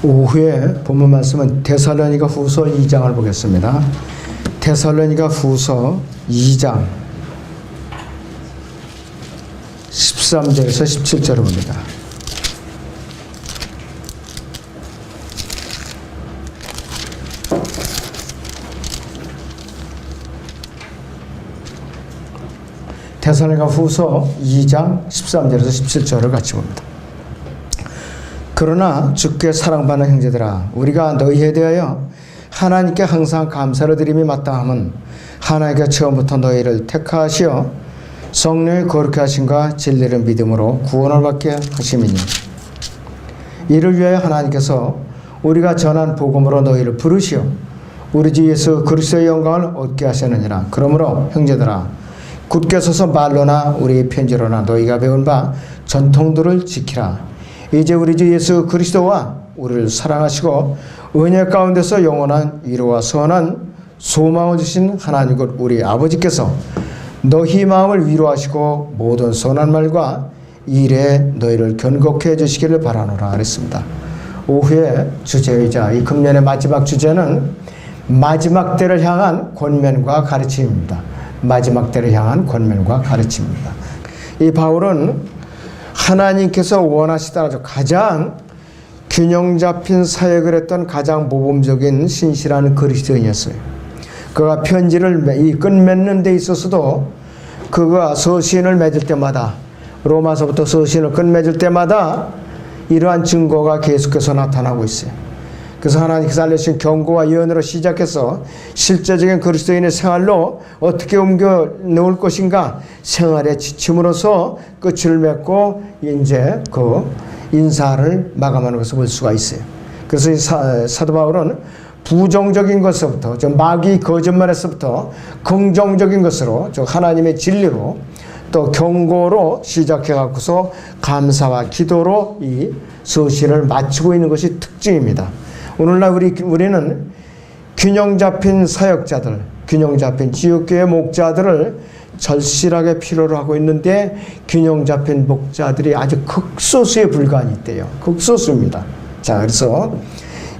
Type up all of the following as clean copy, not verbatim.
오후에 본문 말씀은 데살로니가 후서 2장을 보겠습니다. 데살로니가 후서 2장 13절에서 17절을 봅니다. 데살로니가 후서 2장 13절에서 17절을 같이 봅니다. 그러나 주께 사랑받는 형제들아, 우리가 너희에 대하여 하나님께 항상 감사를 드림이 마땅함은 하나님께 처음부터 너희를 택하시어 성령의 거룩해 하심과 진리를 믿음으로 구원을 받게 하심이니, 이를 위하여 하나님께서 우리가 전한 복음으로 너희를 부르시어 우리 주 예수 그리스도의 영광을 얻게 하셨느니라. 그러므로 형제들아, 굳게 서서 말로나 우리의 편지로나 너희가 배운 바 전통들을 지키라. 이제 우리 주 예수 그리스도와 우리를 사랑하시고 은혜 가운데서 영원한 위로와 선한 소망을 주신 하나님 곧 우리 아버지께서 너희 마음을 위로하시고 모든 선한 말과 일에 너희를 견고케 해주시기를 바라노라 그랬습니다. 오후의 주제이자 이 금년의 마지막 주제는 마지막 때를 향한 권면과 가르침입니다. 마지막 때를 향한 권면과 가르침입니다. 이 바울은 하나님께서 원하시다 가장 균형 잡힌 사역을 했던 가장 모범적인 신실한 그리스도인이었어요. 그가 편지를 이 끝맺는 데 있어서도 그가 서신을 맺을 때마다, 로마서부터 서신을 끝맺을 때마다 이러한 증거가 계속해서 나타나고 있어요. 그래서 하나님께서 알려주신 경고와 예언으로 시작해서 실제적인 그리스도인의 생활로 어떻게 옮겨 놓을 것인가, 생활의 지침으로서 끝을 맺고 이제 그 인사를 마감하는 것을 볼 수가 있어요. 그래서 이 사도 바울은 부정적인 것부터, 마귀 거짓말에서부터 긍정적인 것으로, 하나님의 진리로 또 경고로 시작해 갖고서 감사와 기도로 이 서신을 마치고 있는 것이 특징입니다. 오늘날 우리는 균형 잡힌 사역자들, 균형 잡힌 지역교회 목자들을 절실하게 필요로 하고 있는데, 균형 잡힌 목자들이 아주 극소수에 불과한 있대요. 극소수입니다. 자, 그래서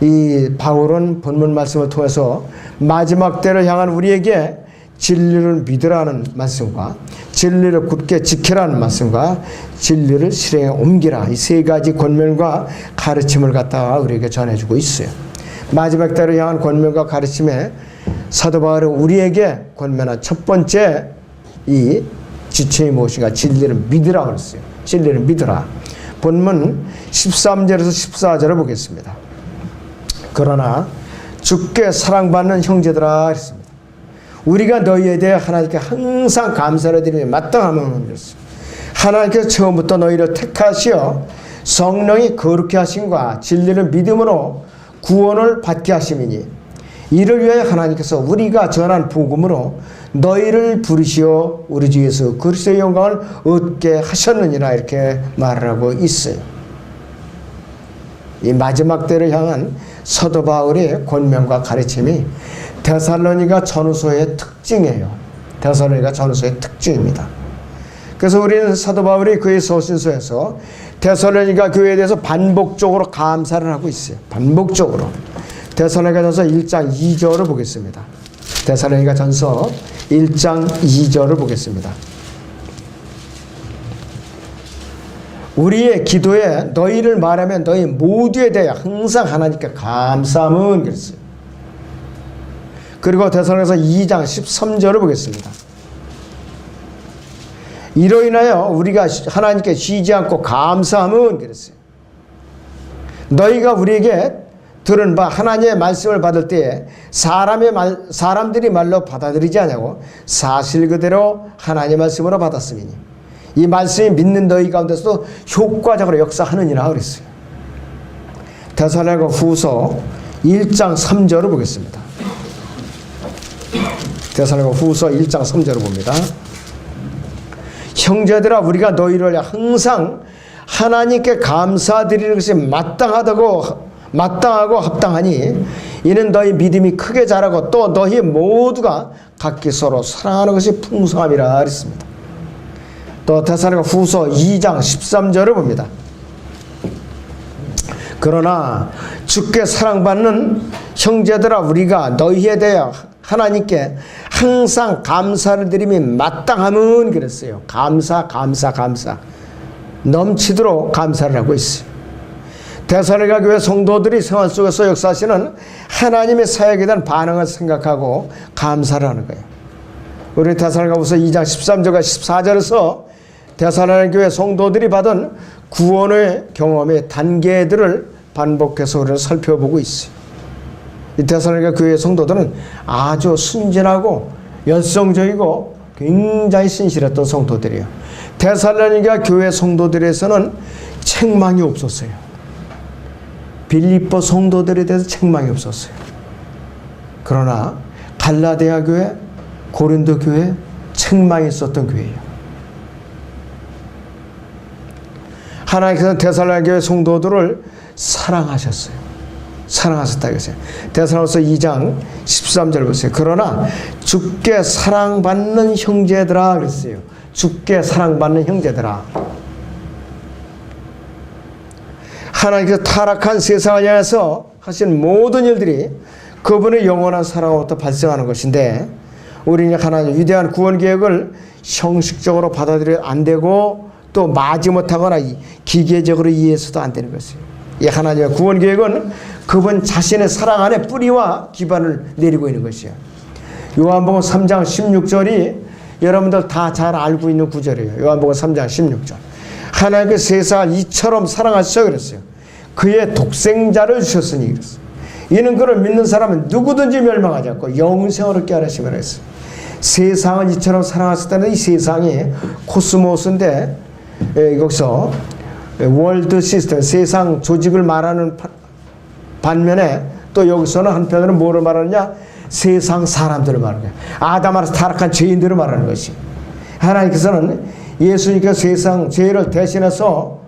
이 바울은 본문 말씀을 통해서 마지막 때를 향한 우리에게 진리를 믿으라는 말씀과 진리를 굳게 지키라는 말씀과 진리를 실행에 옮기라, 이 세 가지 권면과 가르침을 갖다가 우리에게 전해주고 있어요. 마지막 때를 향한 권면과 가르침에 사도 바울은 우리에게 권면한 첫 번째 이 지침이 무엇인가? 진리를 믿으라 그랬어요. 진리를 믿으라. 본문 13절에서 14절을 보겠습니다. 그러나 주께 사랑받는 형제들아 그랬습니다. 우리가 너희에 대해 하나님께 항상 감사를 드리며 마땅함은 그랬어요. 하나님께서 처음부터 너희를 택하시어 성령이 거룩해 하심과 진리를 믿음으로 구원을 받게 하심이니, 이를 위하여 하나님께서 우리가 전한 복음으로 너희를 부르시어 우리 주 예수 그리스도의 영광을 얻게 하셨느니라, 이렇게 말을 하고 있어요. 이 마지막 때를 향한 사도 바울의 권면과 가르침이 데살로니가 전후서의 특징이에요. 데살로니가 전후서의 특징입니다. 그래서 우리는 사도 바울이 그의 서신서에서 데살로니가 교회에 대해서 반복적으로 감사를 하고 있어요. 반복적으로. 데살로니가 전서 1장 2절을 보겠습니다. 데살로니가 전서 1장 2절을 보겠습니다. 우리의 기도에 너희를 말하면 너희 모두에 대해 항상 하나님께 감사함은 그랬어요. 그리고 데살로니가서 2장 13절을 보겠습니다. 이로 인하여 우리가 하나님께 쉬지 않고 감사함은 그랬어요. 너희가 우리에게 들은 바 하나님의 말씀을 받을 때에 사람들이 말로 받아들이지 않냐고 사실 그대로 하나님의 말씀으로 받았음이니 이 말씀이 믿는 너희 가운데서도 효과적으로 역사하느니라 그랬어요. 데살로니가 후서 1장 3절을 보겠습니다. 데살로니가 후서 1장 3절을 봅니다. 형제들아, 우리가 너희를 항상 하나님께 감사드리는 것이 마땅하고 합당하니, 이는 너희 믿음이 크게 자라고 또 너희 모두가 각기 서로 사랑하는 것이 풍성함이라 그랬습니다. 또 데살로니가 후서 2장 13절을 봅니다. 그러나 주께 사랑받는 형제들아, 우리가 너희에 대하여 하나님께 항상 감사를 드림이 마땅함은, 그랬어요. 감사. 넘치도록 감사를 하고 있어요. 데살로니가 교회 성도들이 생활 속에서 역사하시는 하나님의 사역에 대한 반응을 생각하고 감사를 하는 거예요. 우리 데살로니가후서 2장 13절과 14절에서 데살로니가 교회 성도들이 받은 구원의 경험의 단계들을 반복해서 우리는 살펴보고 있어요. 이 데살로니가 교회 성도들은 아주 순진하고 열성적이고 굉장히 신실했던 성도들이에요. 데살로니가 교회 성도들에서는 책망이 없었어요. 빌립보 성도들에 대해서 책망이 없었어요. 그러나 갈라디아 교회, 고린도 교회 책망이 있었던 교회예요. 하나님께서 데살로니가 교회 성도들을 사랑하셨어요. 사랑하셨다 그랬어요. 데살로니가서 2장 13절 보세요. 그러나 주께 사랑받는 형제들아 그랬어요. 주께 사랑받는 형제들아. 하나님께서 타락한 세상을 향해서 하신 모든 일들이 그분의 영원한 사랑으로부터 발생하는 것인데, 우리는 하나님 위대한 구원 계획을 형식적으로 받아들여 안 되고 또 마지못하거나 기계적으로 이해해서도 안 되는 것이에요. 이 하나님의 구원 계획은 그분 자신의 사랑 안에 뿌리와 기반을 내리고 있는 것이에요. 요한복음 3장 16절이 여러분들 다 잘 알고 있는 구절이에요. 요한복음 3장 16절. 하나님께 세상을 이처럼 사랑하셨어요 그랬어요. 그의 독생자를 주셨으니 그랬어요. 이는 그를 믿는 사람은 누구든지 멸망하지 않고 영생을 얻게 하시면 했어요. 세상을 이처럼 사랑하셨다는 이 세상이 코스모스인데, 여기서 월드 시스템, 세상 조직을 말하는 반면에 또 여기서는 한편으로 뭐를 말하느냐, 세상 사람들을 말하는 거예요. 아담아서 타락한 죄인들을 말하는 것이. 하나님께서는 예수님께서 세상 죄를 대신해서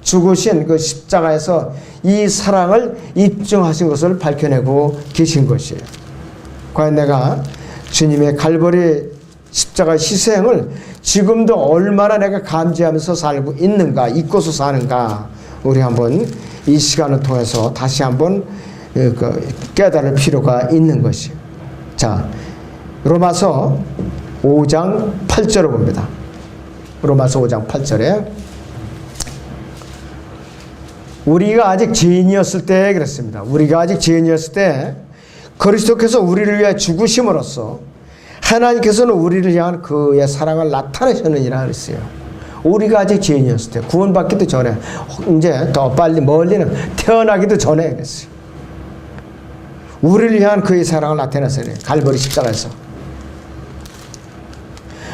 죽으신 그 십자가에서 이 사랑을 입증하신 것을 밝혀내고 계신 것이에요. 과연 내가 주님의 갈보리 십자가 희생을 지금도 얼마나 내가 감지하면서 살고 있는가, 잊고서 사는가, 우리 한번 이 시간을 통해서 다시 한번 깨달을 필요가 있는 것이에요. 자, 로마서 5장 8절을 봅니다. 로마서 5장 8절에 우리가 아직 죄인이었을 때 그랬습니다. 우리가 아직 죄인이었을 때 그리스도께서 우리를 위해 죽으심으로써 하나님께서는 우리를 향한 그의 사랑을 나타내셨느니라 그랬어요. 우리가 아직 죄인이었을 때, 구원받기도 전에, 이제 더 빨리 멀리는 태어나기도 전에 그랬어요. 우리를 향한 그의 사랑을 나타냈어요. 갈보리 십자가에서.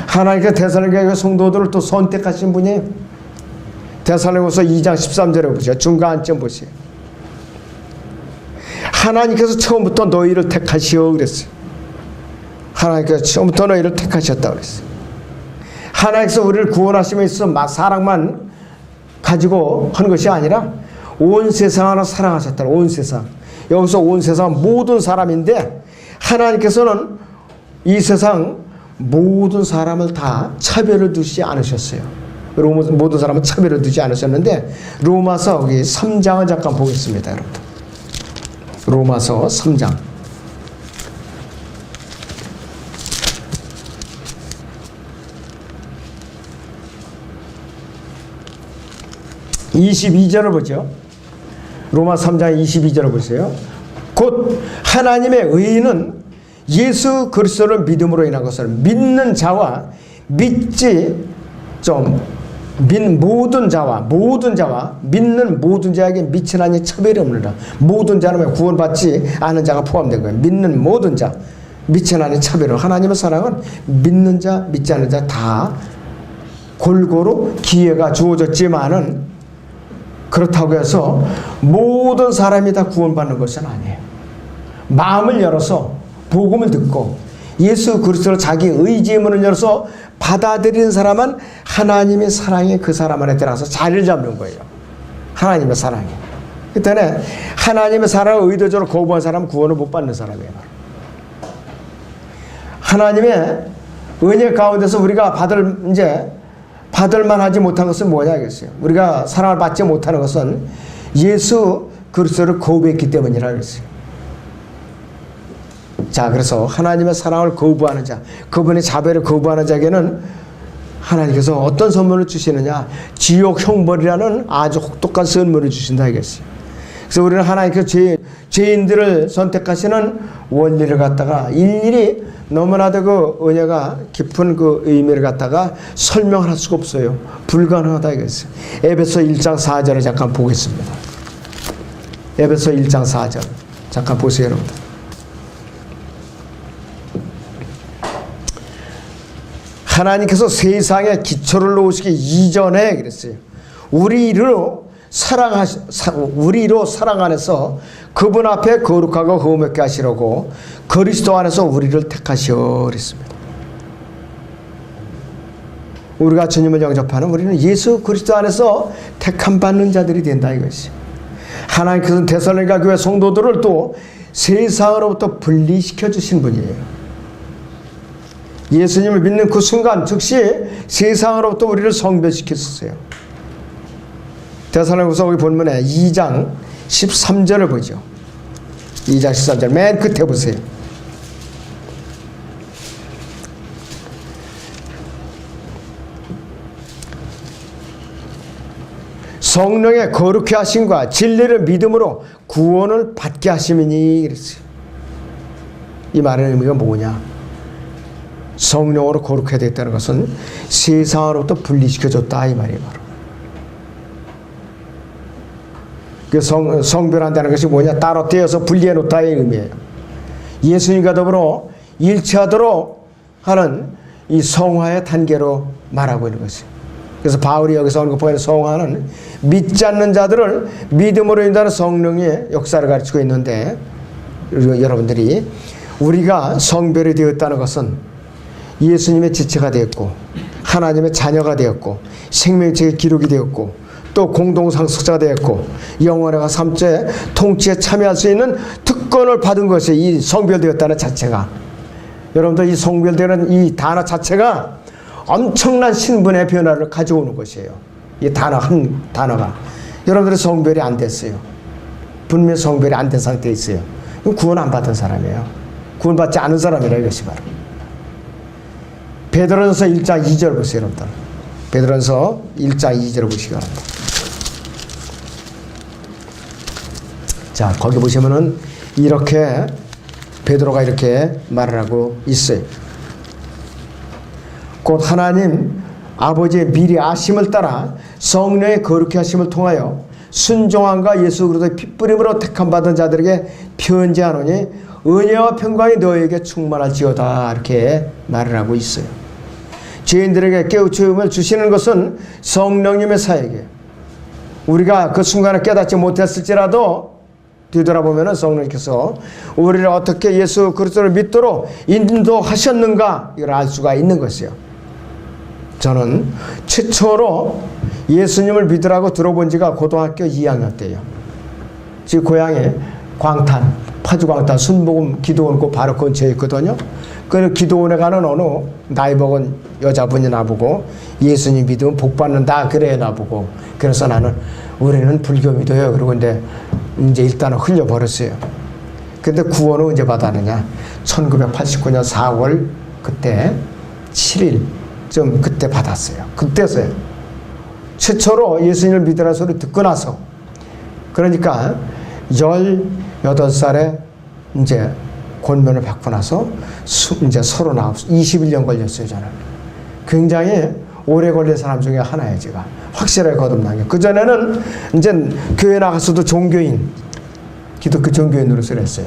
하나님께서 데살로니가 성도들을 또 선택하신 분이에요. 데살로니가서 2장 13절에 보세요. 중간쯤 보세요. 하나님께서 처음부터 너희를 택하시오 그랬어요. 하나님께서 처음부터 너희를 택하셨다 그랬어요. 하나님께서 우리를 구원하심에 있어서 사랑만 가지고 하는 것이 아니라 온 세상을 사랑하셨다. 온 세상. 여기서 온 세상 모든 사람인데, 하나님께서는 이 세상 모든 사람을 다 차별을 두지 않으셨어요. 모든 사람은 차별을 두지 않으셨는데, 로마서 3장을 잠깐 보겠습니다, 여러분. 로마서 3장. (22절을) 보죠. 로마 3장 22절을 보세요. 곧 하나님의 의인은 예수 그리스도를 믿음으로 인한 것을 믿는 자와 믿지 모든 자와 믿는 모든 자에게 미치나니 차별이 없느라. 모든 자는 구원받지 않은 자가 포함된 거예요. 믿는 모든 자, 미치나니 차별은. 하나님의 사랑은 믿는 자, 믿지 않는 자 다 골고루 기회가 주어졌지만은, 그렇다고 해서 모든 사람이 다 구원받는 것은 아니에요. 마음을 열어서 복음을 듣고 예수 그리스도를 자기 의지의 문을 열어서 받아들이는 사람은 하나님의 사랑이 그 사람 안에 들어가서 자리를 잡는 거예요. 하나님의 사랑이. 그때는 하나님의 사랑을 의도적으로 거부한 사람은 구원을 못 받는 사람이에요. 하나님의 은혜 가운데서 우리가 받을만 하지 못한 것은 뭐냐 하겠어요. 우리가 사랑을 받지 못하는 것은 예수 그리스도를 거부했기 때문이라 그랬어요. 자, 그래서 하나님의 사랑을 거부하는 자, 그분의 자비를 거부하는 자에게는 하나님께서 어떤 선물을 주시느냐? 지옥 형벌이라는 아주 혹독한 선물을 주신다 이겠어요. 그래서 우리는 하나님께서 죄인들을 선택하시는 원리를 갖다가 일일이 너무나도 그 은혜가 깊은 그 의미를 갖다가 설명을 할 수가 없어요. 불가능하다 이겠어요. 에베소 1장 4절을 잠깐 보겠습니다. 에베소 1장 4절 잠깐 보세요, 여러분들. 하나님께서 세상에 기초를 놓으시기 이전에 그랬어요. 우리로 사랑 안에서 그분 앞에 거룩하고 흠없게 하시려고 그리스도 안에서 우리를 택하시어 그랬습니다. 우리가 주님을 영접하는 우리는 예수 그리스도 안에서 택함 받는 자들이 된다 이것이. 하나님께서는 데살로니가 교회 성도들을 또 세상으로부터 분리시켜 주신 분이에요. 예수님을 믿는 그 순간 즉시 세상으로부터 우리를 성별시켰어요. 데살로니가후서 거기 본문에 2장 13절을 보죠. 2장 13절 맨 끝에 보세요. 성령의 거룩해 하심과 진리를 믿음으로 구원을 받게 하심이니 그랬어요. 이 말의 의미가 뭐냐? 성령으로 거룩해 됐다는 것은 세상으로부터 분리시켜줬다 이 말이에요. 바로. 그 성별한다는 것이 뭐냐? 따로 떼어서 분리해 놓다의 의미예요. 예수님과 더불어 일치하도록 하는 이 성화의 단계로 말하고 있는 것이에요. 그래서 바울이 여기서 언급하는 성화는 믿지 않는 자들을 믿음으로 인도하는 성령의 역사를 가르치고 있는데, 여러분들이 우리가 성별이 되었다는 것은 예수님의 지체가 되었고 하나님의 자녀가 되었고 생명책의 기록이 되었고 또 공동상속자가 되었고 영원한 삼체 통치에 참여할 수 있는 특권을 받은 것이 이 성별되었다는 자체가, 여러분들 이 성별되는 이 단어 자체가 엄청난 신분의 변화를 가져오는 것이에요. 이 단어 한 단어가. 여러분들의 성별이 안 됐어요. 분명히 성별이 안 된 상태에 있어요. 구원 안 받은 사람이에요. 구원받지 않은 사람이라 이것이 바로. 베드로전서 1장 2절 보세요, 여러분들. 베드로전서 1장 2절을 보시기 바랍니다. 자, 거기 보시면은 이렇게 베드로가 이렇게 말을 하고 있어요. 곧 하나님 아버지의 미리 아심을 따라 성령의 거룩히 하심을 통하여 순종함과 예수 그리스도의 핏부림으로 택함 받은 자들에게 편지하노니 은혜와 평강이 너에게 충만할지어다 이렇게 말을 하고 있어요. 죄인들에게 깨우침을 주시는 것은 성령님의 사역이에요. 우리가 그 순간에 깨닫지 못했을지라도 뒤돌아보면 성령님께서 우리를 어떻게 예수 그리스도를 믿도록 인도하셨는가 이걸 알 수가 있는 것이에요. 저는 최초로 예수님을 믿으라고 들어본 지가 고등학교 2학년 때예요. 제 고향에 광탄, 파주광탄 순복음 기도원 그 바로 근처에 있거든요. 그 기도원에 가는 어느 나이 먹은 여자분이 나보고 예수님 믿으면 복 받는다 그래 나보고. 그래서 나는 우리는 불교 믿어요. 그러고 근데 이제 일단은 흘려버렸어요. 근데 구원을 언제 받았느냐? 1989년 4월 그때 7일 좀 그때 받았어요. 그때서요. 최초로 예수님을 믿으라는 소리 듣고 나서. 그러니까 18살에 이제 권면을 받고 나서 이제 39, 21년 걸렸어요, 저는. 굉장히 오래 걸린 사람 중에 하나예요, 제가. 확실하게 거듭난 게. 그전에는 이제 교회 나가서도 종교인, 기독교 종교인으로서 했어요.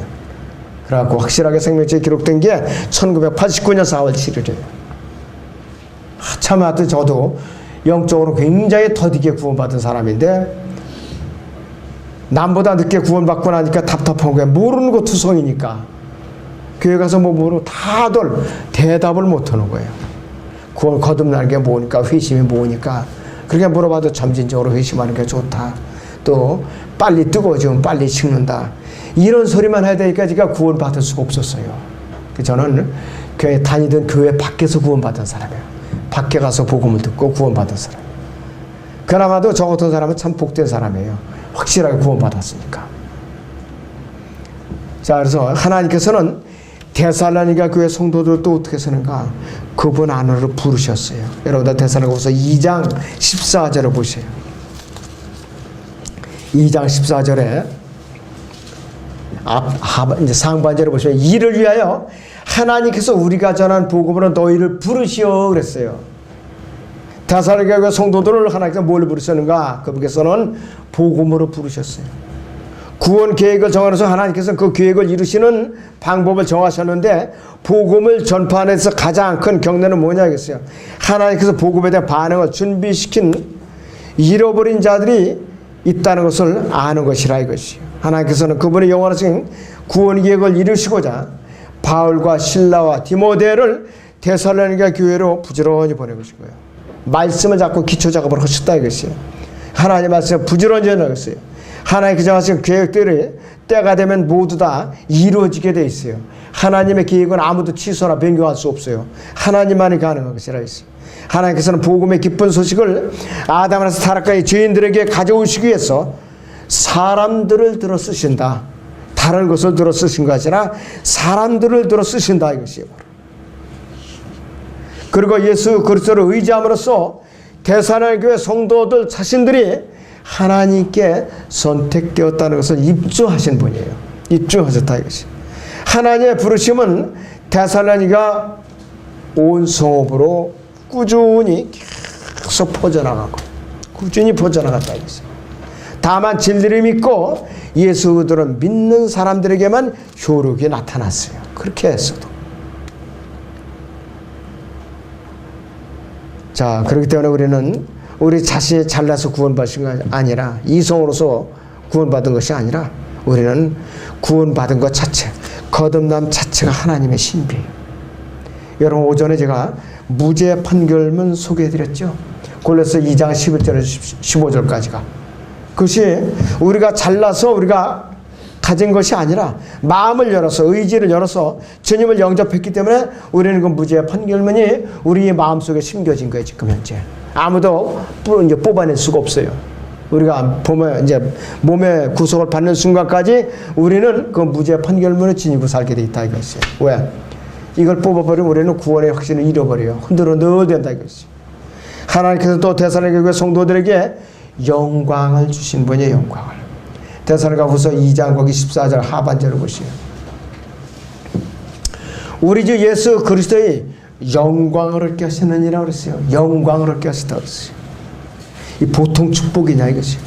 그래갖고 확실하게 생명책에 기록된 게 1989년 4월 7일이에요. 참 하여튼 저도 영적으로 굉장히 더디게 구원받은 사람인데 남보다 늦게 구원받고 나니까 답답한 거야. 모르는 거 투성이니까. 교회 가서 뭐 모르고 다들 대답을 못하는 거예요. 구원 거듭나는 게 뭐니까, 회심이 뭐니까. 그렇게 물어봐도 점진적으로 회심하는 게 좋다. 또 빨리 뜨거워지면 빨리 식는다. 이런 소리만 해야 되니까 제가 구원받을 수가 없었어요. 저는 교회 다니던 교회 밖에서 구원받은 사람이에요. 밖에 가서 복음을 듣고 구원받은 사람. 그나마도 저 같은 사람은 참 복된 사람이에요. 확실하게 구원받았으니까. 자, 그래서 하나님께서는 데살로니가 교회 성도들을 또 어떻게 쓰는가? 그분 안으로 부르셨어요. 여러분들 데살로니가서 2장 14절을 보세요. 2장 14절에 이제 상반절을 보시면 이를 위하여 하나님께서 우리가 전한 복음으로 너희를 부르시어 그랬어요. 데살로니가 교회 성도들을 하나님께서 뭘 부르셨는가? 그분께서는 복음으로 부르셨어요. 구원 계획을 정하셔서 하나님께서는 그 계획을 이루시는 방법을 정하셨는데 복음을 전파하는 데서 가장 큰 경례는 뭐냐겠어요. 하나님께서 복음에 대한 반응을 준비시킨 잃어버린 자들이 있다는 것을 아는 것이라 이것이요. 하나님께서는 그분의 영원하신 구원 계획을 이루시고자 바울과 실라와 디모데를 데살로니가 교회로 부지런히 보내신 거예요. 말씀을 잡고 기초 작업을 하셨다 이것이요. 하나님의 말씀을 부지런히 전하겠어요. 하나님의 정하신 계획들이 때가 되면 모두 다 이루어지게 돼 있어요. 하나님의 계획은 아무도 취소나 변경할 수 없어요. 하나님만이 가능한 것이라 했어요. 하나님께서는 복음의 기쁜 소식을 아담에서 타락까지 죄인들에게 가져오시기 위해서 사람들을 들어 쓰신다. 다른 것을 들어 쓰신 것이 아니라 사람들을 들어 쓰신다 이것이에요. 그리고 예수 그리스도를 의지함으로써 데살로니가 교회 성도들 자신들이 하나님께 선택되었다는 것을 입증하신 분이에요. 입증하셨다 이것이. 하나님의 부르심은 데살로니가 온 성읍으로 꾸준히 계속 퍼져나가고 꾸준히 퍼져나갔다 이것이. 다만 진리를 믿고 예수들은 믿는 사람들에게만 효력이 나타났어요. 그렇게 했어도. 자, 그렇기 때문에 우리는 우리 자신이 잘나서 구원받은 것이 아니라 이성으로서 구원받은 것이 아니라 우리는 구원받은 것 자체, 거듭남 자체가 하나님의 신비예요. 여러분 오전에 제가 무죄 판결문 소개해드렸죠. 골로새 2장 11절에서 15절까지가. 그것이 우리가 잘나서 우리가 가진 것이 아니라 마음을 열어서 의지를 열어서 주님을 영접했기 때문에 우리는 그 무죄 판결문이 우리의 마음속에 심겨진 거예요. 지금 현재 아무도 이제 뽑아낼 수가 없어요. 우리가 보면 이제 몸의 구속을 받는 순간까지 우리는 그 무죄 판결문을 지니고 살게 돼 있다 이것이에요. 왜? 이걸 뽑아버리면 우리는 구원의 확신을 잃어버려요. 흔들흔들 된다 이것이. 하나님께서 또 데살로니가 교회 성도들에게 영광을 주신 분이에요. 영광을. 데살로니가후서 2장 거기 14절 하반절을 보시요. 우리 주 예수 그리스도의 영광을 얻게 하시느니라 그랬어요. 영광을 얻게 하시다 그랬어요. 이 보통 축복이냐 이것이.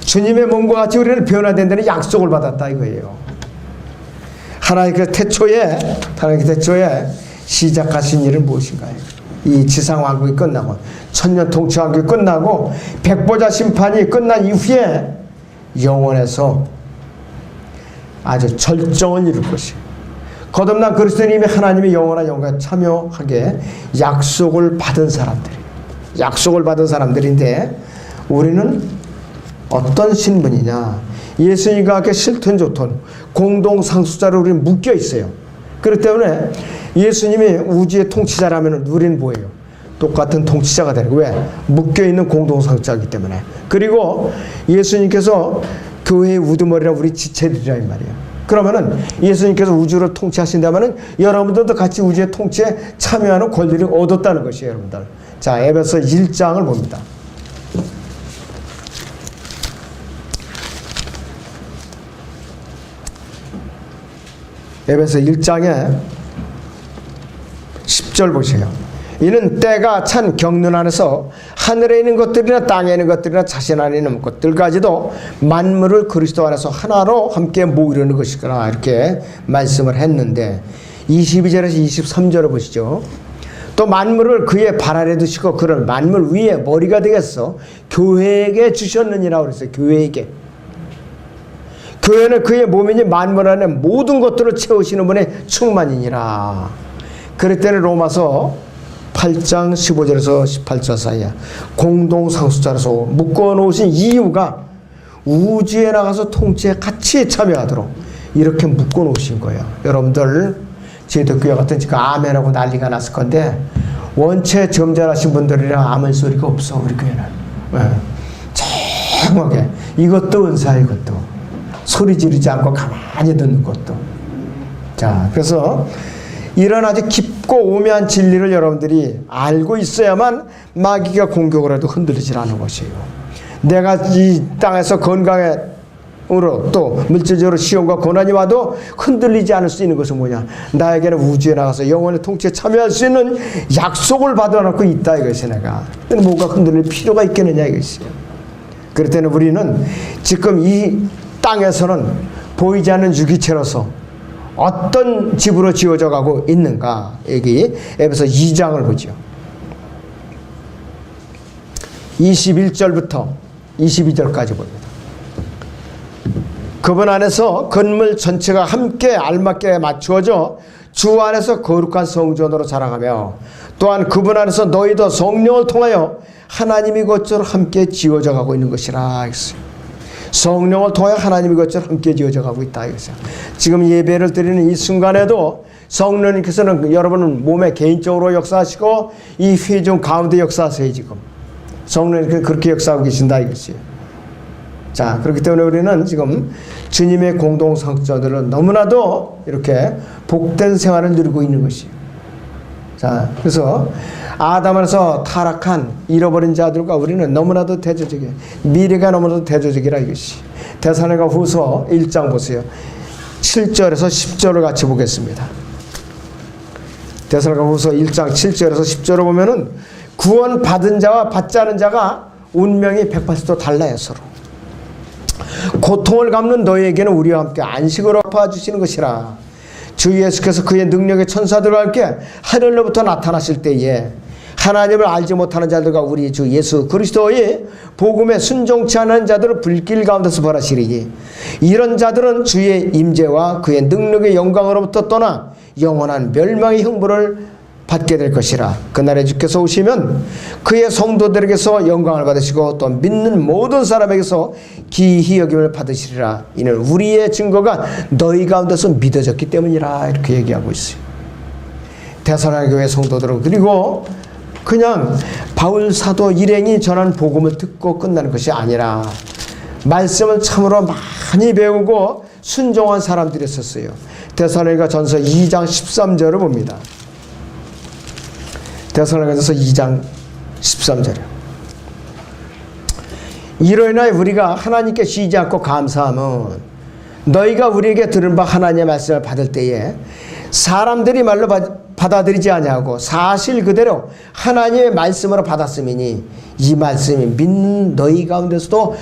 주님의 몸과 같이 우리는 변화된다는 약속을 받았다 이거예요. 하나님께서 태초에 시작하신 일은 무엇인가요? 이 지상왕국이 끝나고 천년 통치왕국이 끝나고 백보자 심판이 끝난 이후에 영원에서 아주 절정을 이룰 것이에요. 거듭난 그리스도님이 하나님의 영원한 영광에 참여하게 약속을 받은 사람들인데 우리는 어떤 신분이냐? 예수님과 함께 실존 좋던 공동 상속자로 우리는 묶여 있어요. 그렇기 때문에 예수님이 우주의 통치자라면 우리는 뭐예요? 똑같은 통치자가 되는 거예요. 왜? 묶여있는 공동 상속자이기 때문에. 그리고 예수님께서 교회의 우두머리라 우리 지체들이라 이 말이에요. 그러면은 예수님께서 우주를 통치하신다면은 여러분들도 같이 우주의 통치에 참여하는 권리를 얻었다는 것이에요, 여러분들. 자, 에베소 1장을 봅니다. 에베소 1장에 10절 보세요. 이는 때가 찬 경륜 안에서 하늘에 있는 것들이나 땅에 있는 것들이나 자신 안에 있는 것들까지도 만물을 그리스도 안에서 하나로 함께 모으려는 것이구나 이렇게 말씀을 했는데 22절에서 23절을 보시죠. 또 만물을 그의 발 아래 두시고 그를 만물 위에 머리가 되겠어 교회에게 주셨느니라 그랬어요. 교회에게. 교회는 그의 몸이니 만물 안에 모든 것들을 채우시는 분의 충만이니라. 그럴 때는 로마서 8장 15절에서 18절 사이에 공동상속자로서 묶어놓으신 이유가 우주에 나가서 통치에 같이 참여하도록 이렇게 묶어놓으신 거예요. 여러분들 제도교회 같은 지금 아멘하고 난리가 났을 건데 원체 점잖으신 분들이랑 아멘 소리가 없어 우리 교회는. 네. 조용하게, 이것도 은사야. 이것도 소리 지르지 않고 가만히 듣는 것도. 자, 그래서 이런 아주 깊고 오묘한 진리를 여러분들이 알고 있어야만 마귀가 공격을 해도 흔들리지 않는 것이에요. 내가 이 땅에서 건강으로 또 물질적으로 시험과 고난이 와도 흔들리지 않을 수 있는 것은 뭐냐? 나에게는 우주에 나가서 영원의 통치에 참여할 수 있는 약속을 받아놓고 있다 이것이. 내가 뭐가 흔들릴 필요가 있겠느냐 이것이에요. 그럴 때는 우리는 지금 이 땅에서는 보이지 않는 유기체로서 어떤 집으로 지어져 가고 있는가, 여기 에베소 2장을 보죠. 21절부터 22절까지 봅니다. 그분 안에서 건물 전체가 함께 알맞게 맞추어져 주 안에서 거룩한 성전으로 자라가며, 또한 그분 안에서 너희도 성령을 통하여 하나님이 것처럼 함께 지어져 가고 있는 것이라 했어요. 성령을 통하여 하나님이 것처럼 함께 지어져 가고 있다 이거죠. 지금 예배를 드리는 이 순간에도 성령님께서는 여러분 몸에 개인적으로 역사하시고 이 회중 가운데 역사하세요. 지금 성령님께서 그렇게 역사하고 계신다 이것이에요. 자, 그렇기 때문에 우리는 지금 주님의 공동성전들은 너무나도 이렇게 복된 생활을 누리고 있는 것이에요. 자, 그래서 아담 안에서 타락한 잃어버린 자들과 우리는 너무나도 대조적이에요. 미래가 너무나도 대조적이라 이것이. 데살로니가 후서 1장 보세요. 7절에서 10절을 같이 보겠습니다. 데살로니가 후서 1장 7절에서 10절을 보면은 구원 받은 자와 받지 않은 자가 운명이 180도 달라요. 서로. 고통을 갚는 너희에게는 우리와 함께 안식을 엎어주시는 것이라. 주 예수께서 그의 능력의 천사들과 함께 하늘로부터 나타나실 때에 하나님을 알지 못하는 자들과 우리 주 예수 그리스도의 복음에 순종치 않은 자들을 불길 가운데서 벌하시리니, 이런 자들은 주의 임재와 그의 능력의 영광으로부터 떠나 영원한 멸망의 형벌을 받게 될 것이라. 그날에 주께서 오시면 그의 성도들에게서 영광을 받으시고 또 믿는 모든 사람에게서 기히 여김을 받으시리라. 이는 우리의 증거가 너희 가운데서 믿어졌기 때문이라. 이렇게 얘기하고 있어요. 데살로니가 교회 성도들은 그리고 그냥 바울 사도 일행이 전한 복음을 듣고 끝나는 것이 아니라 말씀을 참으로 많이 배우고 순종한 사람들이 있었어요. 데살로니가 전서 2장 13절을 봅니다. 데살로니가전서 2장 13절이요. 이로 인하여 우리가 하나님께 쉬지 않고 감사함은 너희가 우리에게 들은 바 하나님의 말씀을 받을 때에 사람들이 말로 받아들이지 아니하고 사실 그대로 하나님의 말씀으로 받았음이니 이 말씀이 믿는 너희 가운데서도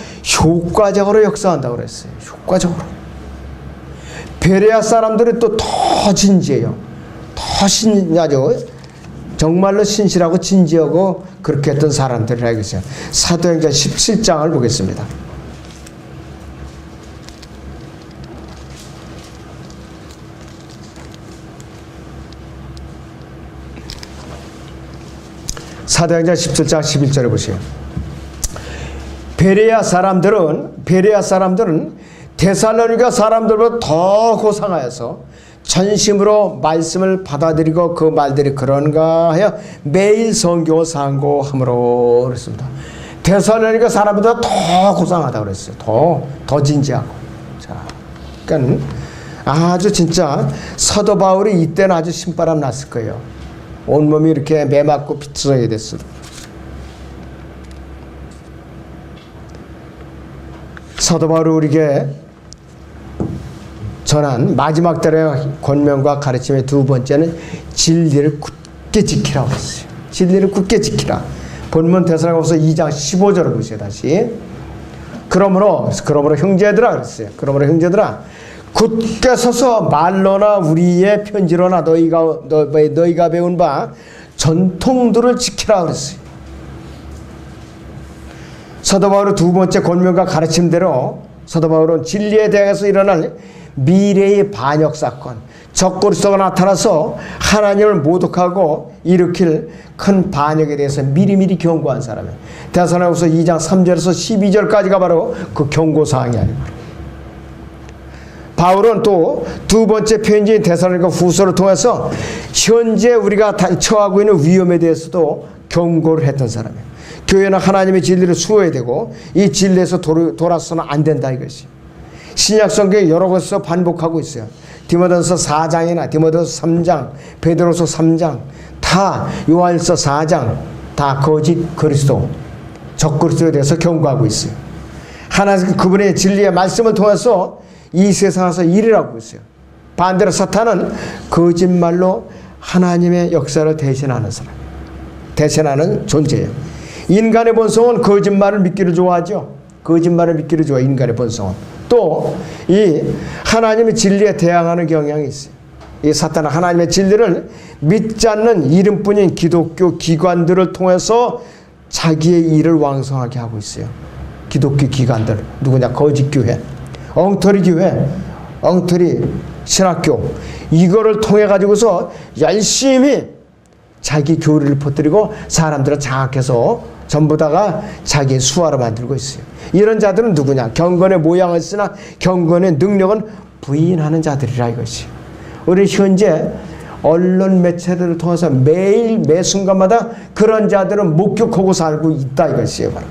효과적으로 역사한다고 그랬어요. 효과적으로. 베레아 사람들은 또 더 진지해요. 더 신하죠. 정말로 신실하고 진지하고 그렇게 했던 사람들이라 이거죠. 사도행전 17장을 보겠습니다. 사도행전 17장 11절에 보세요. 베레아 사람들은 데살로니가 사람들보다 더 고상하여서 전심으로 말씀을 받아들이고 그 말들이 그런가 하여 매일 성경을 상고함으로 그랬습니다. 데살로니가 사람보다 더 고상하다고 그랬어요. 더 진지하고. 자, 그러니까 아주 진짜 사도 바울이 이때는 아주 신바람 났을 거예요. 온몸이 이렇게 매맞고 비틀어야 됐어요. 사도 바울이 우리에게 전한 마지막 달의 권면과 가르침의 두 번째는 진리를 굳게 지키라고 했어요. 진리를 굳게 지키라. 본문 데살로니가후서 2장 15절을 보세요. 다시. 그러므로 형제들아 그랬어요. 그러므로 형제들아 굳게 서서 말로나 우리의 편지로나 너희가 배운 바 전통들을 지키라 그랬어요. 사도 바울의 두 번째 권면과 가르침대로 사도 바울은 진리에 대해서 일어날 미래의 반역 사건, 적그리스도가 나타나서 하나님을 모독하고 일으킬 큰 반역에 대해서 미리미리 경고한 사람이에요. 데살로니가후서 2장 3절에서 12절까지가 바로 그 경고사항이 아닙니다. 바울은 또 두 번째 편지인 데살로니가 후서를 통해서 현재 우리가 처하고 있는 위험에 대해서도 경고를 했던 사람이에요. 교회는 하나님의 진리를 수호해야 되고 이 진리에서 돌아서는 안 된다 이것이. 신약 성경에 여러 곳에서 반복하고 있어요. 디모데전서 4장이나 디모데전서 3장, 베드로서 3장, 다 요한일서 4장 다 거짓 그리스도, 적그리스도에 대해서 경고하고 있어요. 하나님 그분의 진리의 말씀을 통해서 이 세상에서 일을 하고 있어요. 반대로 사탄은 거짓말로 하나님의 역사를 대신하는 사람, 대신하는 존재예요. 인간의 본성은 거짓말을 믿기를 좋아하죠. 거짓말을 믿기를 좋아해. 인간의 본성은. 또 이 하나님의 진리에 대항하는 경향이 있어요. 이 사탄은 하나님의 진리를 믿지 않는 이름뿐인 기독교 기관들을 통해서 자기의 일을 왕성하게 하고 있어요. 기독교 기관들 누구냐? 거짓 교회, 엉터리 교회, 엉터리 신학교, 이거를 통해 가지고서 열심히 자기 교리를 퍼뜨리고 사람들을 장악해서 전부 다가 자기의 수하로 만들고 있어요. 이런 자들은 누구냐? 경건의 모양을 쓰나 경건의 능력은 부인하는 자들이라 이것이. 우리 현재 언론 매체들을 통해서 매일 매 순간마다 그런 자들은 목격하고 살고 있다 이것이에요. 바로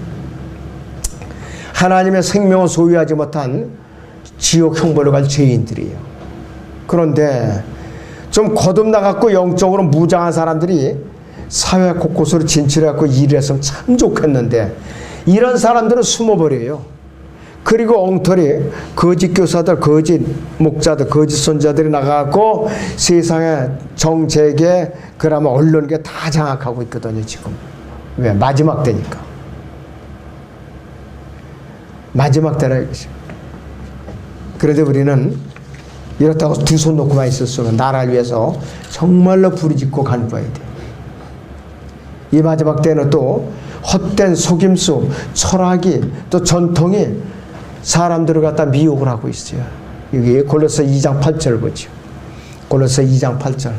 하나님의 생명을 소유하지 못한 지옥 형벌로 갈 죄인들이에요. 그런데 좀 거듭나갖고 영적으로 무장한 사람들이 사회 곳곳으로 진출해갖고 일을 했으면 참 좋겠는데 이런 사람들은 숨어버려요. 그리고 엉터리 거짓 교사들, 거짓 목자들, 거짓 선자들이 나가갖고 세상의 정책에 그러면 언론계 다 장악하고 있거든요. 지금 왜? 마지막 때니까. 마지막 때라 이것이. 그런데 우리는 이렇다고 두 손 놓고만 있을 수는, 나라를 위해서 정말로 부르짖고 간구해야 돼. 이 마지막 때는 또 헛된 속임수, 철학이, 또 전통이 사람들을 갖다 미혹을 하고 있어요. 여기 골로새 2장 8절 보죠. 골로새 2장 8절.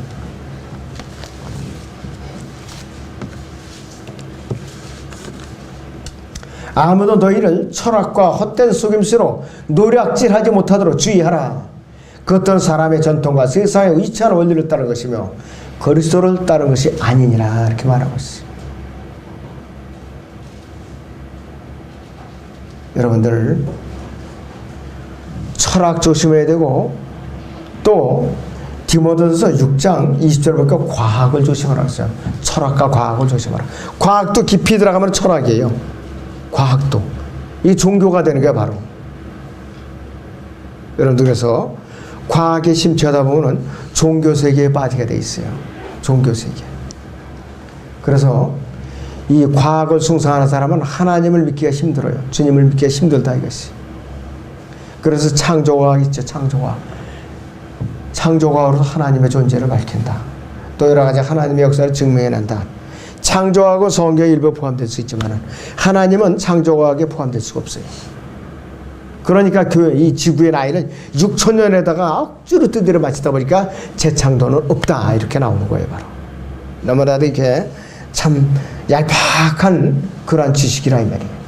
아무도 너희를 철학과 헛된 속임수로 노략질하지 못하도록 주의하라. 그 어떤 사람의 전통과 세상의 의치한 원리를 따른 것이며 그리스도를 따른 것이 아니니라 이렇게 말하고 있어요. 여러분들 철학 조심해야 되고 또 디모데전서 6장 20절 보니까 과학을 조심하라고 했어요. 철학과 과학을 조심하라. 과학도 깊이 들어가면 철학이에요. 과학도. 이 종교가 되는 게 바로. 여러분들 그래서 과학에 심취하다 보면 종교 세계에 빠지게 돼 있어요. 종교 세계. 그래서 이 과학을 숭상하는 사람은 하나님을 믿기가 힘들어요. 주님을 믿기가 힘들다 이것이. 그래서 창조과학 있죠. 창조과학. 창조과학으로 하나님의 존재를 밝힌다. 또 여러 가지 하나님의 역사를 증명해낸다. 창조하고 성경에 일부 포함될 수 있지만 하나님은 창조과학에 포함될 수가 없어요. 그러니까 교회, 이 지구의 나이는 6천년에다가 억지로 두드려 맞추다 보니까 재창조는 없다 이렇게 나오는 거예요. 바로 너무나도 이렇게 참 얄팍한 그러한 지식이라 이 말이에요.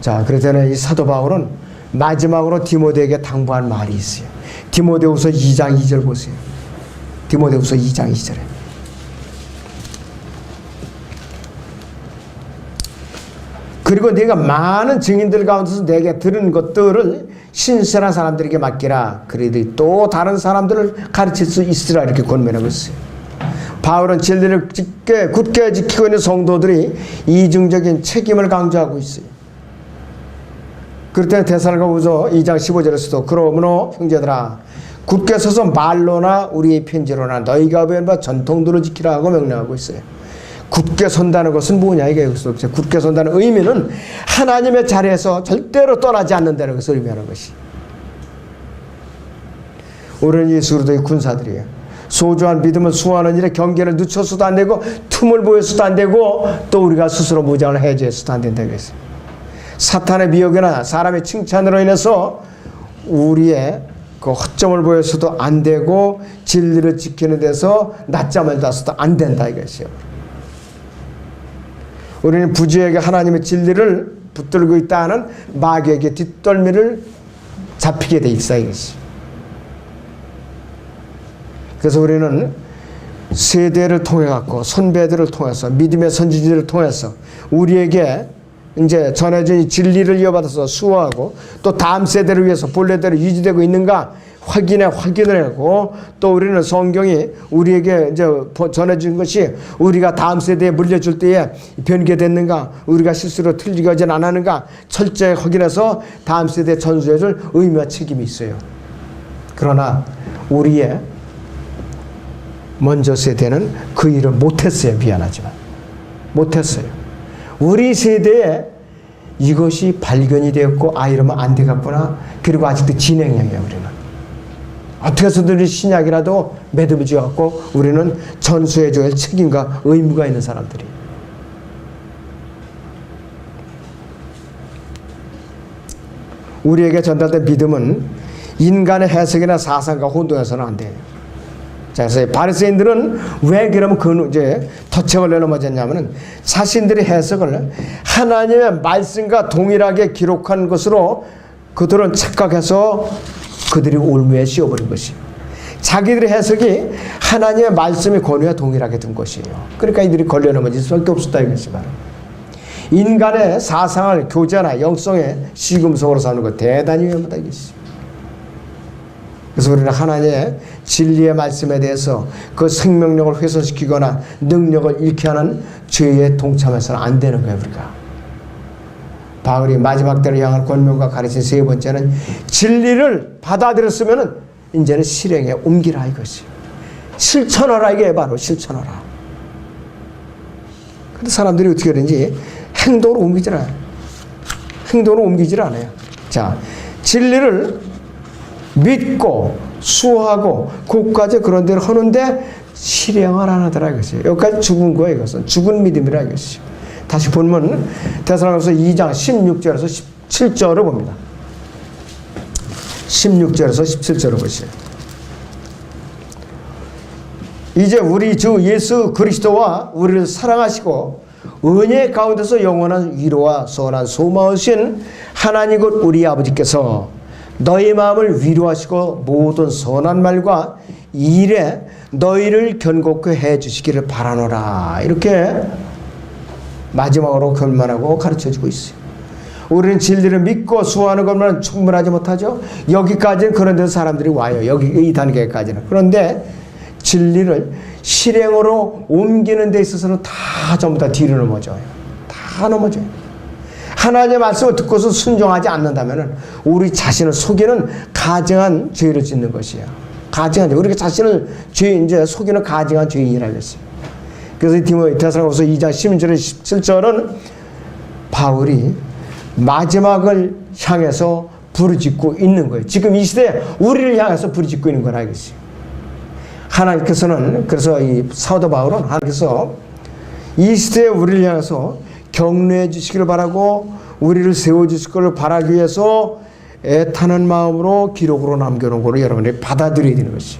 자, 그래서는 이 사도 바울은 마지막으로 디모데에게 당부한 말이 있어요. 디모데후서 2장 2절 보세요. 디모데후서 2장 2절에 그리고 네가 많은 증인들 가운데서 내게 들은 것들을 신실한 사람들에게 맡기라. 그래도 또 다른 사람들을 가르칠 수 있으라 이렇게 권면하고 있어요. 바울은 진리를 굳게 지키고 있는 성도들이 이중적인 책임을 강조하고 있어요. 그럴 때는 데살로니가후서 2장 15절에서도 그러므로 형제들아 굳게 서서 말로나 우리의 편지로나 너희가 배운 바 전통들을 지키라 하고 명령하고 있어요. 굳게 선다는 것은 뭐냐 이게 여기서 굳게 선다는 의미는 하나님의 자리에서 절대로 떠나지 않는다는 것을 의미하는 것이. 우리는 예수 그리스도의 군사들이에요. 소중한 믿음을 수호하는 일에 경계를 늦춰서도 안 되고 틈을 보여서도 안 되고 또 우리가 스스로 무장을 해제해서도 안 된다고 했어요. 사탄의 미혹이나 사람의 칭찬으로 인해서 우리의 그 허점을 보여서도 안 되고 진리를 지키는 데서 낮잠을 자서도 안 된다 이것이요. 우리는 부지에게 하나님의 진리를 붙들고 있다는 마귀에게 뒷덜미를 잡히게 돼 있어 이것이. 그래서 우리는 세대를 통해 갖고 선배들을 통해서 믿음의 선지자들을 통해서 우리에게 이제 전해진 진리를 이어받아서 수호하고 또 다음 세대를 위해서 본래대로 유지되고 있는가 확인을 하고 또 우리는 성경이 우리에게 이제 전해진 것이 우리가 다음 세대에 물려줄 때에 변개됐는가 우리가 실수로 틀리게 하진 않았는가 철저히 확인해서 다음 세대에 전수해줄 의무와 책임이 있어요. 그러나 우리의 먼저 세대는 그 일을 못했어요. 미안하지만 못했어요. 우리 세대에 이것이 발견이 되었고 이러면 안 되겠구나. 그리고 아직도 진행형이에요. 우리는 어떻게 해서든 신약이라도 매듭을 지어갖고 우리는 전수해줘야 할 책임과 의무가 있는 사람들이. 우리에게 전달된 믿음은 인간의 해석이나 사상과 혼동해서는 안 돼요. 자, 그래서 바리새인들은 왜 그러면 이제 터책을 내놓아졌냐면은 자신들의 해석을 하나님의 말씀과 동일하게 기록한 것으로 그들은 착각해서 그들이 올무에 씌워버린 것이에요. 자기들의 해석이 하나님의 말씀의 권위와 동일하게 든 것이에요. 그러니까 이들이 걸려 넘어질 수밖에 없었다 이것이 바로. 인간의 사상을 교제나 영성의 시금석으로 삼는 것 대단히 위험하다 이것이. 그래서 우리는 하나님의 진리의 말씀에 대해서 그 생명력을 훼손시키거나 능력을 잃게 하는 죄에 동참해서는 안 되는 거예요. 우리가. 바울이 마지막 때를 향한 권면과 가르친 세 번째는 진리를 받아들였으면 이제는 실행에 옮기라 이것이. 실천하라 이게 바로 실천하라. 근데 사람들이 어떻게 하는지 행동으로 옮기질 않아요. 행동으로 옮기질 않아요. 자, 진리를 믿고 수호하고 그것까지 그런 대로 하는데 실행을 안 하더라 이것이. 여기까지 죽은 거예요. 이것은 죽은 믿음이라 이것이. 다시 본문 데살로니가서 2장 16절에서 17절을 봅니다. 16절에서 17절을 보시죠. 이제 우리 주 예수 그리스도와 우리를 사랑하시고 은혜 가운데서 영원한 위로와 선한 소망이신 하나님 곧 우리 아버지께서 너희 마음을 위로하시고 모든 선한 말과 일에 너희를 견고케 해주시기를 바라노라. 이렇게 마지막으로 결말하고 가르쳐주고 있어요. 우리는 진리를 믿고 수호하는 것만 충분하지 못하죠. 여기까지는 그런 데서 사람들이 와요. 여기 이 단계까지는. 그런데 진리를 실행으로 옮기는 데 있어서는 다 전부 다 뒤로 넘어져요. 다 넘어져요. 하나님의 말씀을 듣고서 순종하지 않는다면 우리 자신을 속이는 가증한 죄를 짓는 것이에요. 가증한 죄. 우리가 자신을 이제 속이는 가증한 죄인이라고 했어요. 그래서 데살로니가서 2장 16절 17절은 바울이 마지막을 향해서 부르짖고 있는 거예요. 지금 이 시대에 우리를 향해서 부르짖고 있는 거라 이것이. 하나님께서는 그래서 이 사도 바울은 하나님께서 이 시대에 우리를 향해서 격려해 주시기를 바라고 우리를 세워 주실 것을 바라기 위해서 애타는 마음으로 기록으로 남겨놓은 것을 여러분들이 받아들여야 되는 것이.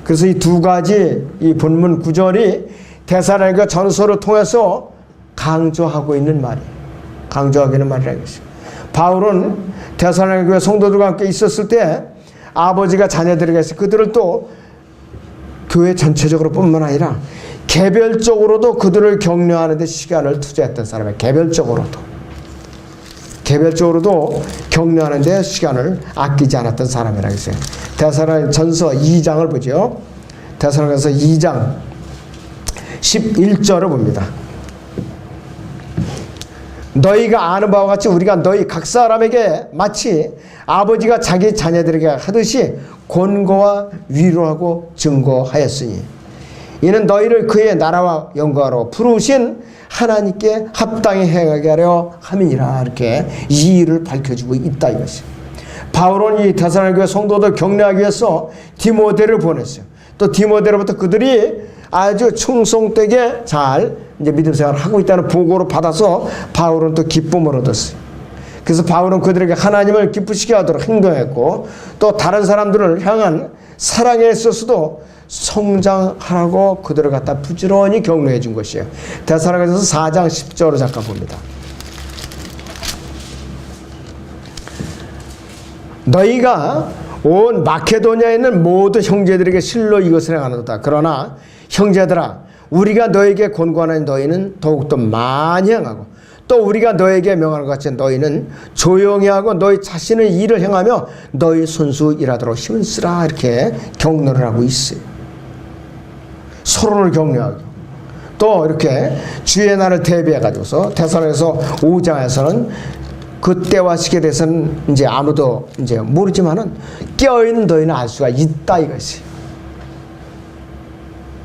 그래서 이 두 가지 이 본문 구절이 데살로니가 전서를 통해서 강조하고 있는 말이에요. 강조하고 있는 말이라는 것이. 바울은 데살로니가 교회 성도들과 함께 있었을 때 아버지가 자녀들에게 있어 그들을 또 교회 전체적으로 뿐만 아니라 개별적으로도 그들을 격려하는 데 시간을 투자했던 사람이에요. 개별적으로도 격려하는 데 시간을 아끼지 않았던 사람이라고 했어요. 데살로니가 전서 2장을 보죠. 데살로니가서 2장 11절을 봅니다. 너희가 아는 바와 같이 우리가 너희 각 사람에게 마치 아버지가 자기 자녀들에게 하듯이 권고와 위로하고 증거하였으니 이는 너희를 그의 나라와 영광으로 부르신 하나님께 합당히 행하게 하려 함이니라. 이렇게 이 일을 밝혀주고 있다 이것이. 바울은 이 데살로니가 교회 성도들 격려하기 위해서 디모데를 보냈어요. 또 디모데로부터 그들이 아주 충성되게 잘 이제 믿음 생활을 하고 있다는 보고를 받아서 바울은 또 기쁨을 얻었어요. 그래서 바울은 그들에게 하나님을 기쁘시게 하도록 행동했고 또 다른 사람들을 향한 사랑에 있어서도 성장하라고 그들을 갖다 부지런히 격려해 준 것이에요. 데살로니가서 4장 10절을 잠깐 봅니다. 너희가 온 마케도니아에 있는 모든 형제들에게 실로 이것을 행하노다. 그러나 형제들아, 우리가 너에게 권고하는 너희는 더욱더 많이 행하고, 또 우리가 너에게 명하는 것 같이 너희는 조용히 하고 너희 자신의 일을 행하며 너희 손수 일하도록 힘을 쓰라. 이렇게 격려를 하고 있어요. 서로를 격려하고, 또 이렇게 주의 날을 대비해 가지고서 데살로니가서 5장에서는 그때와 시기에 대해서는 이제 아무도 이제 모르지만은 깨어있는 너희는 알 수가 있다 이것이.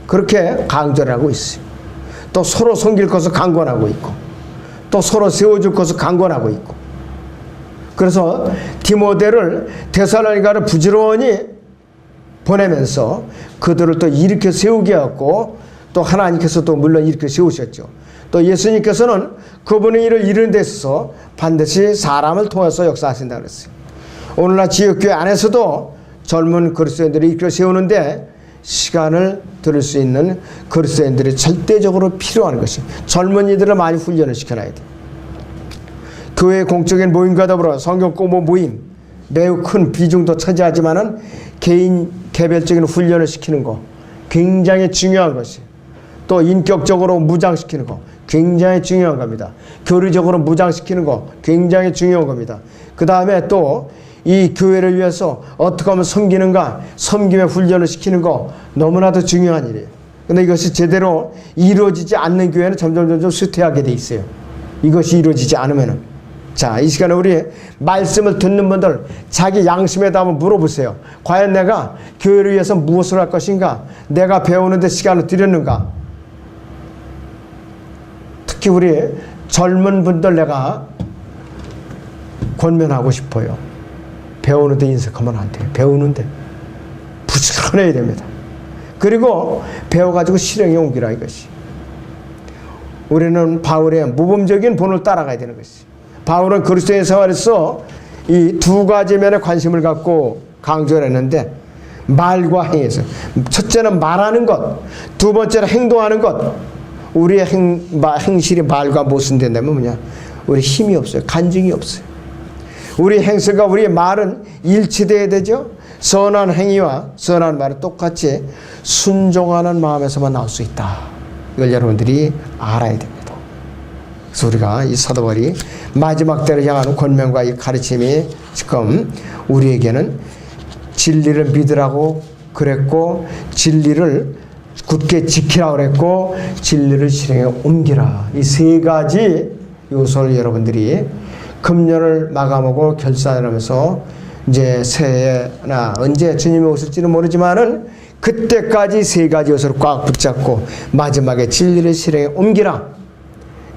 그렇게 강조를 하고 있어요. 또 서로 섬길 것을 강권하고 있고, 또 서로 세워줄 것을 강권하고 있고. 그래서 디모데를 데살로니가를 부지런히 보내면서 그들을 또 일으켜 세우게 하고, 또 하나님께서도 물론 일으켜 세우셨죠. 또 예수님께서는 그분의 일을 이루는 데 있어서 반드시 사람을 통해서 역사하신다고 그랬어요. 오늘날 지역교회 안에서도 젊은 그리스도인들을 이끌어 세우는데 시간을 들일 수 있는 그리스도인들이 절대적으로 필요한 것이, 젊은이들을 많이 훈련을 시켜놔야 돼. 교회 공적인 모임과 더불어 성경 공부 모임 매우 큰 비중도 차지하지만은 개인 개별적인 훈련을 시키는 거 굉장히 중요한 것이, 또 인격적으로 무장시키는 거 굉장히 중요한 겁니다. 교리적으로 무장시키는 거 굉장히 중요한 겁니다. 그 다음에 또 이 교회를 위해서 어떻게 하면 섬기는가, 섬김의 훈련을 시키는 거 너무나도 중요한 일이에요. 근데 이것이 제대로 이루어지지 않는 교회는 점점 쇠퇴하게 돼 있어요. 이것이 이루어지지 않으면은. 자, 이 시간에 우리 말씀을 듣는 분들 자기 양심에다 한번 물어보세요. 과연 내가 교회를 위해서 무엇을 할 것인가? 내가 배우는데 시간을 들였는가? 특히 우리 젊은 분들 내가 권면하고 싶어요. 배우는데 인색하면 안 돼요. 배우는데 부지런해야 됩니다. 그리고 배워가지고 실행에 옮기라 이것이. 우리는 바울의 모범적인 본을 따라가야 되는 것이. 바울은 그리스도의 생활에서 이 두 가지 면에 관심을 갖고 강조를 했는데, 말과 행에서 첫째는 말하는 것, 두 번째는 행동하는 것. 우리의 행실이 말과 무슨 된다면 뭐냐? 우리 힘이 없어요. 간증이 없어요. 우리 행실과 우리의 말은 일치되어야 되죠. 선한 행위와 선한 말은 똑같이 순종하는 마음에서만 나올 수 있다. 이걸 여러분들이 알아야 됩니다. 그래서 우리가 이 사도 바울이 마지막 때를 향하는 권면과 이 가르침이 지금 우리에게는 진리를 믿으라고 그랬고, 진리를 굳게 지키라고 그랬고, 진리를 실행에 옮기라. 이 세 가지 요소를 여러분들이 금년을 마감하고 결산하면서 이제 새해나 언제 주님이 오실지는 모르지만은 그때까지 세 가지 요소를 꽉 붙잡고 마지막에 진리를 실행에 옮기라.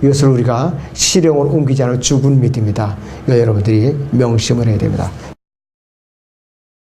이것을 우리가 실행으로 옮기지 않을 죽은 믿음이다. 이거 여러분들이 명심을 해야 됩니다.